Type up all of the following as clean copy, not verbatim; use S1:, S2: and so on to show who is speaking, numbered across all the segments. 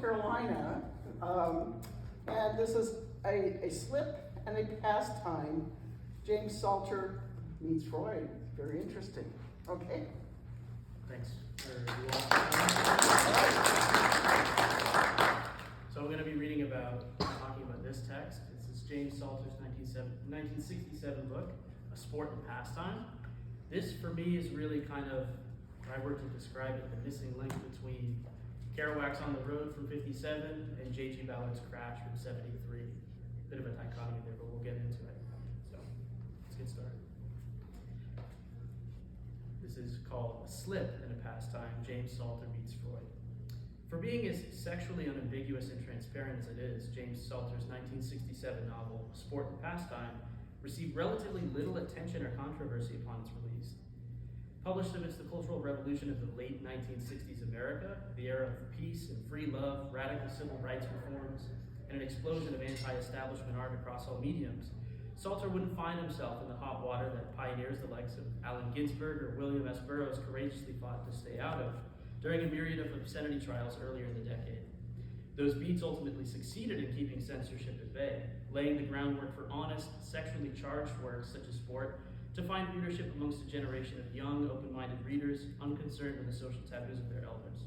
S1: Carolina, and this is a slip and a pastime. James Salter meets Freud. Very interesting. Okay.
S2: Thanks for you all. So I'm going to be talking about this text. This is James Salter's 1967 book, A Sport and Pastime. This, for me, is really kind of, if I were to describe it, the missing link between Kerouac's On the Road from 57 and J.G. Ballard's Crash from 73. Bit of a dichotomy there, but we'll get into it. So, let's get started. This is called A Slip and a Pastime, James Salter meets Freud. For being as sexually unambiguous and transparent as it is, James Salter's 1967 novel, Sport and Pastime, received relatively little attention or controversy upon its release. Published amidst the cultural revolution of the late 1960s America, the era of peace and free love, radical civil rights reforms, and an explosion of anti-establishment art across all mediums, Salter wouldn't find himself in the hot water that pioneers the likes of Allen Ginsberg or William S. Burroughs courageously fought to stay out of during a myriad of obscenity trials earlier in the decade. Those beats ultimately succeeded in keeping censorship at bay, laying the groundwork for honest, sexually charged works such as Sport to find readership amongst a generation of young, open-minded readers unconcerned with the social taboos of their elders.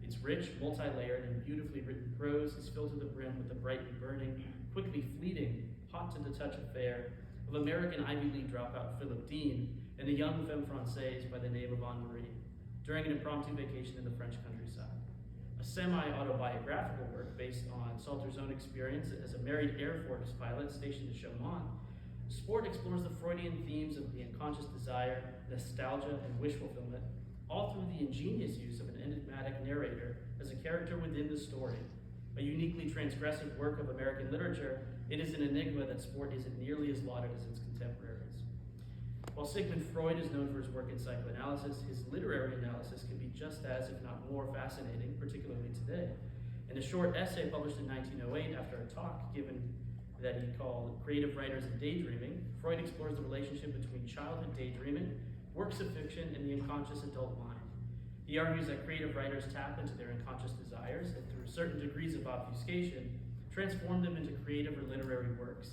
S2: Its rich, multi-layered, and beautifully written prose is filled to the brim with the brightly burning, quickly fleeting, hot-to-the-touch affair of American Ivy League dropout Philip Dean and a young femme française by the name of Anne-Marie during an impromptu vacation in the French countryside. A semi-autobiographical work based on Salter's own experience as a married Air Force pilot stationed at Chaumont, Sport explores the Freudian themes of the unconscious desire, nostalgia, and wish fulfillment, all through the ingenious use of an enigmatic narrator as a character within the story. A uniquely transgressive work of American literature, it is an enigma that Sport isn't nearly as lauded as its contemporaries. While Sigmund Freud is known for his work in psychoanalysis, his literary analysis can be just as, if not more, fascinating, particularly today. In a short essay published in 1908 after a talk given that he called Writers and Daydreaming, Freud explores the relationship between childhood daydreaming, works of fiction, and the unconscious adult mind. He argues that creative writers tap into their unconscious desires and, through certain degrees of obfuscation, transform them into creative or literary works.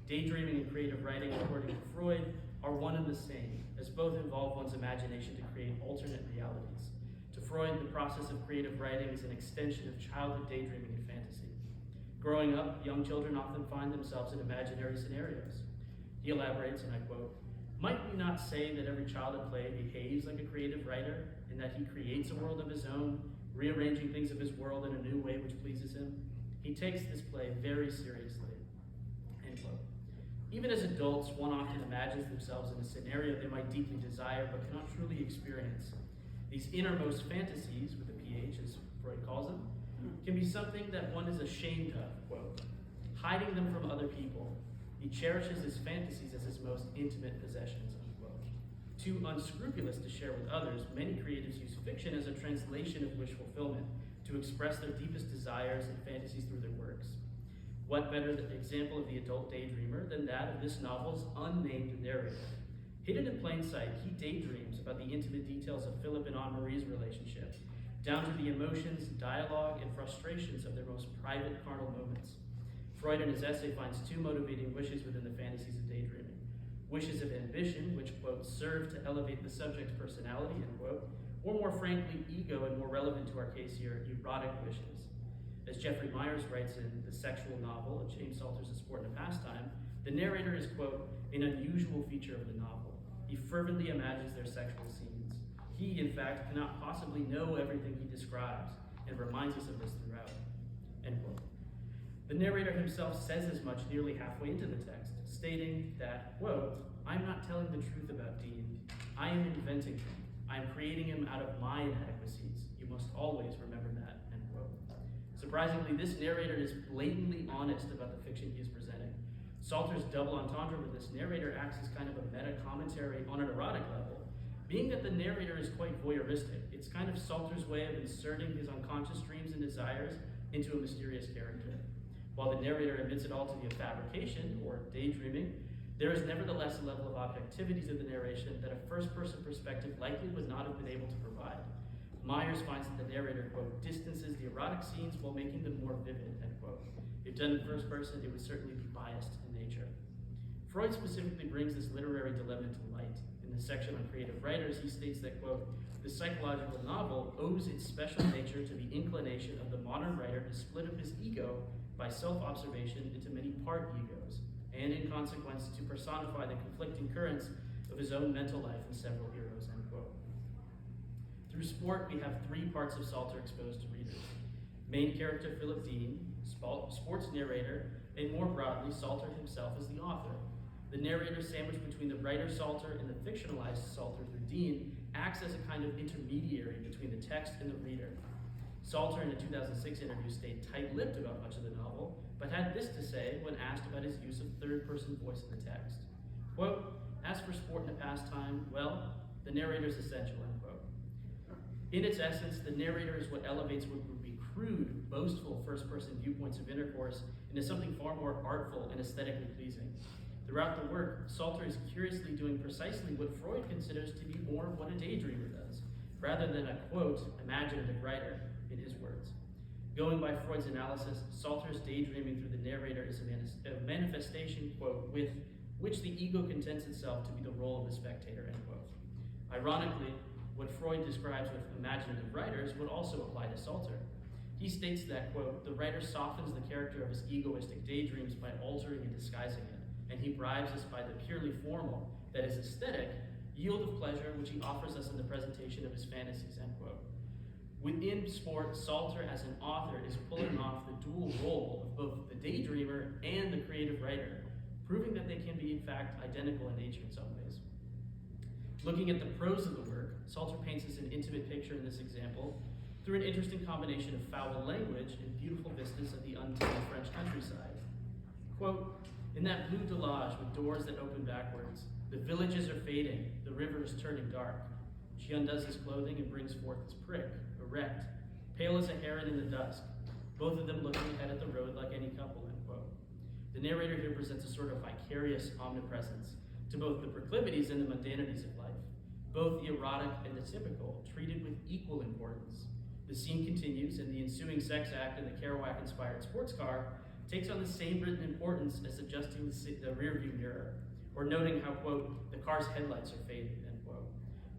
S2: Daydreaming and creative writing, according to Freud, are one and the same, as both involve one's imagination to create alternate realities. To Freud, the process of creative writing is an extension of childhood daydreaming and fantasy. Growing up, young children often find themselves in imaginary scenarios. He elaborates, and I quote, "Might we not say that every child at play behaves like a creative writer, in that he creates a world of his own, rearranging things of his world in a new way which pleases him? He takes this play very seriously." End quote. Even as adults, one often imagines themselves in a scenario they might deeply desire but cannot truly experience. These innermost fantasies, with a PH as Freud calls them, can be something that one is ashamed of, quote, hiding them from other people. He cherishes his fantasies as his most intimate possessions, unquote. Too unscrupulous to share with others, many creatives use fiction as a translation of wish fulfillment to express their deepest desires and fantasies through their works. What better example of the adult daydreamer than that of this novel's unnamed narrator? Hidden in plain sight, he daydreams about the intimate details of Philip and Anne-Marie's relationship, down to the emotions, dialogue, and frustrations of their most private carnal moments. Freud in his essay finds two motivating wishes within the fantasies of daydreaming. Wishes of ambition, which, quote, serve to elevate the subject's personality, end quote, or more frankly, ego, and more relevant to our case here, erotic wishes. As Jeffrey Myers writes in the sexual novel of James Salter's A Sport and a Pastime, the narrator is, quote, an unusual feature of the novel. He fervently imagines their sexual scenes. He, in fact, cannot possibly know everything he describes, and reminds us of this throughout, end quote. The narrator himself says as much nearly halfway into the text, stating that, quote, "I'm not telling the truth about Dean. I am inventing him. I am creating him out of my inadequacies. You must always remember that," end quote. Surprisingly, this narrator is blatantly honest about the fiction he is presenting. Salter's double entendre with this narrator acts as kind of a meta-commentary on an erotic level. Being that the narrator is quite voyeuristic, it's kind of Salter's way of inserting his unconscious dreams and desires into a mysterious character. While the narrator admits it all to be a fabrication, or daydreaming, there is nevertheless a level of objectivity to the narration that a first-person perspective likely would not have been able to provide. Myers finds that the narrator, quote, distances the erotic scenes while making them more vivid, end quote. If done in first person, it would certainly be biased in nature. Freud specifically brings this literary dilemma to light. In the section on creative writers, he states that, quote, the psychological novel owes its special nature to the inclination of the modern writer to split up his ego by self-observation into many part egos, and in consequence to personify the conflicting currents of his own mental life in several heroes, end quote. Through sport, we have three parts of Salter exposed to readers. Main character Philip Dean, sports narrator, and more broadly, Salter himself as the author. The narrator sandwiched between the writer Salter and the fictionalized Salter through Dean acts as a kind of intermediary between the text and the reader. Salter in a 2006 interview stayed tight-lipped about much of the novel, but had this to say when asked about his use of third-person voice in the text. Quote, as for sport and a pastime, well, the narrator's essential, end quote. In its essence, the narrator is what elevates what would be crude, boastful first-person viewpoints of intercourse into something far more artful and aesthetically pleasing. Throughout the work, Salter is curiously doing precisely what Freud considers to be more of what a daydreamer does, rather than a, quote, imaginative writer, in his words. Going by Freud's analysis, Salter's daydreaming through the narrator is a manifestation, quote, with which the ego contents itself to be the role of the spectator, end quote. Ironically, what Freud describes with imaginative writers would also apply to Salter. He states that, quote, the writer softens the character of his egoistic daydreams by altering and disguising it, and he bribes us by the purely formal, that is aesthetic, yield of pleasure which he offers us in the presentation of his fantasies, end quote. Within sport, Salter as an author is pulling off the dual role of both the daydreamer and the creative writer, proving that they can be in fact identical in nature in some ways. Looking at the prose of the work, Salter paints us an intimate picture in this example through an interesting combination of foul language and beautiful vistas of the untamed French countryside. Quote, in that blue delage with doors that open backwards, the villages are fading, the river is turning dark. She undoes his clothing and brings forth his prick, erect, pale as a heron in the dusk, both of them looking ahead at the road like any couple, end quote. The narrator here presents a sort of vicarious omnipresence to both the proclivities and the mundanities of life, both the erotic and the typical, treated with equal importance. The scene continues, and the ensuing sex act in the Kerouac-inspired sports car takes on the same written importance as adjusting the rearview mirror, or noting how, quote, the car's headlights are faded, end quote.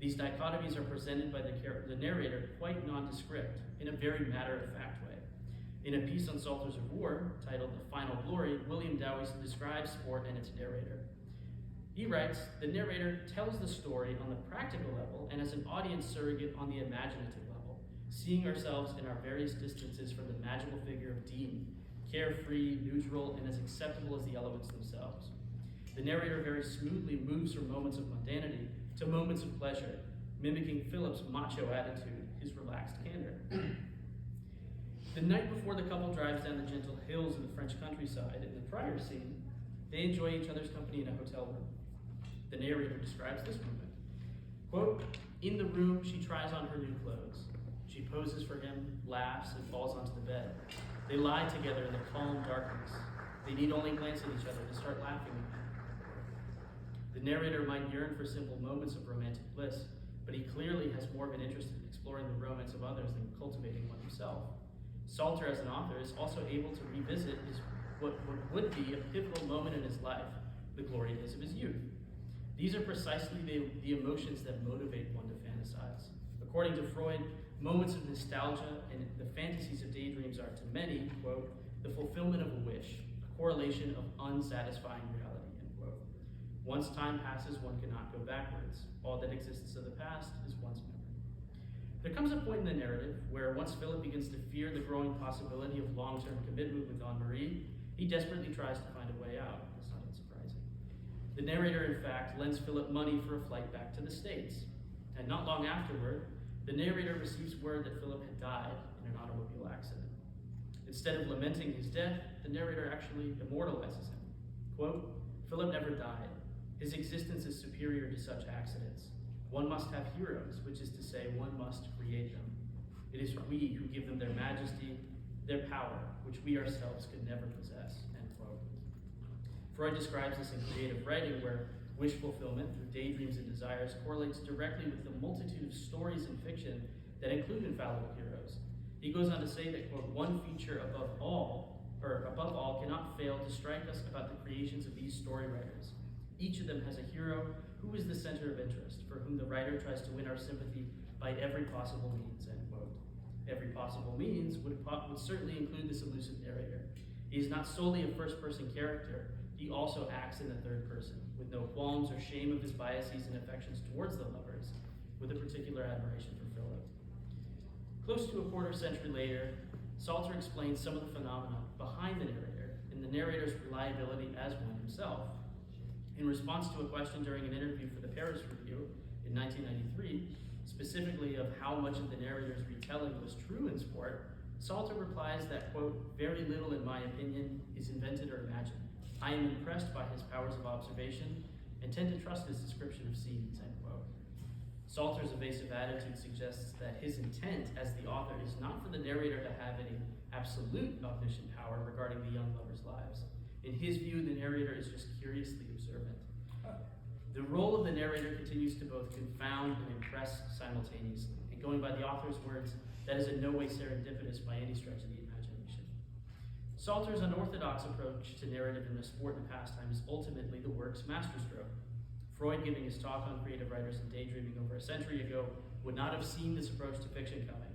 S2: These dichotomies are presented by the narrator quite nondescript, in a very matter-of-fact way. In a piece on Salter's of War, titled The Final Glory, William Dowie describes sport and its narrator. He writes, the narrator tells the story on the practical level and as an audience surrogate on the imaginative level, seeing ourselves in our various distances from the magical figure of Dean, carefree, neutral, and as acceptable as the elements themselves. The narrator very smoothly moves from moments of mundanity to moments of pleasure, mimicking Philip's macho attitude, his relaxed candor. The night before the couple drives down the gentle hills of the French countryside, in the prior scene, they enjoy each other's company in a hotel room. The narrator describes this moment. Quote, in the room, she tries on her new clothes. She poses for him, laughs, and falls onto the bed. They lie together in the calm darkness. They need only glance at each other to start laughing again. The narrator might yearn for simple moments of romantic bliss, but he clearly has more of an interest in exploring the romance of others than cultivating one himself. Salter, as an author, is also able to revisit what would be a pivotal moment in his life, the glory days of his youth. These are precisely the emotions that motivate one to fantasize. According to Freud, moments of nostalgia and the fantasies of daydreams are to many, quote, the fulfillment of a wish, a correlation of unsatisfying reality, end quote. Once time passes, one cannot go backwards. All that exists of the past is one's memory. There comes a point in the narrative where once Philip begins to fear the growing possibility of long-term commitment with Anne-Marie, he desperately tries to find a way out. That's not unsurprising. The narrator, in fact, lends Philip money for a flight back to the States. And not long afterward, the narrator receives word that Philip had died in an automobile accident. Instead of lamenting his death, the narrator actually immortalizes him. Quote, Philip never died. His existence is superior to such accidents. One must have heroes, which is to say, one must create them. It is we who give them their majesty, their power, which we ourselves could never possess, end quote. Freud describes this in creative writing, where wish fulfillment through daydreams and desires correlates directly with the multitude of stories in fiction that include infallible heroes. He goes on to say that, quote, one feature above all cannot fail to strike us about the creations of these story writers. Each of them has a hero who is the center of interest, for whom the writer tries to win our sympathy by every possible means, end quote. Every possible means would certainly include this elusive narrator. He is not solely a first-person character, he also acts in the third person, with no qualms or shame of his biases and affections towards the lovers, with a particular admiration for Philip. Close to a quarter century later, Salter explains some of the phenomena behind the narrator and the narrator's reliability as one himself. In response to a question during an interview for the Paris Review in 1993, specifically of how much of the narrator's retelling was true in sport, Salter replies that, quote, very little in my opinion is invented or imagined. I am impressed by his powers of observation and tend to trust his description of scenes, end quote. Salter's evasive attitude suggests that his intent as the author is not for the narrator to have any absolute omniscient power regarding the young lovers' lives. In his view, the narrator is just curiously observant. The role of the narrator continues to both confound and impress simultaneously. And going by the author's words, that is in no way serendipitous by any stretch of the imagination. Salter's unorthodox approach to narrative in the sport and pastime is ultimately the work's masterstroke. Freud, giving his talk on creative writers and daydreaming over a century ago, would not have seen this approach to fiction coming.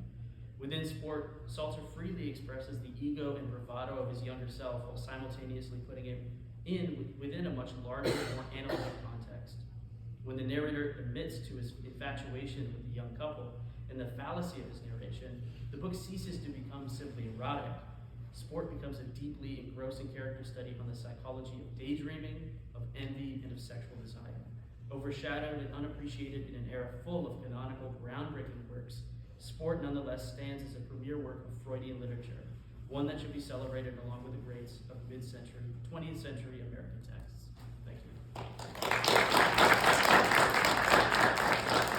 S2: Within sport, Salter freely expresses the ego and bravado of his younger self while simultaneously putting him within a much larger, more analytic context. When the narrator admits to his infatuation with the young couple and the fallacy of his narration, the book ceases to become simply erotic. Sport becomes a deeply engrossing character study on the psychology of daydreaming, of envy, and of sexual desire. Overshadowed and unappreciated in an era full of canonical, groundbreaking works, Sport nonetheless stands as a premier work of Freudian literature, one that should be celebrated along with the greats of mid-century, 20th century American texts.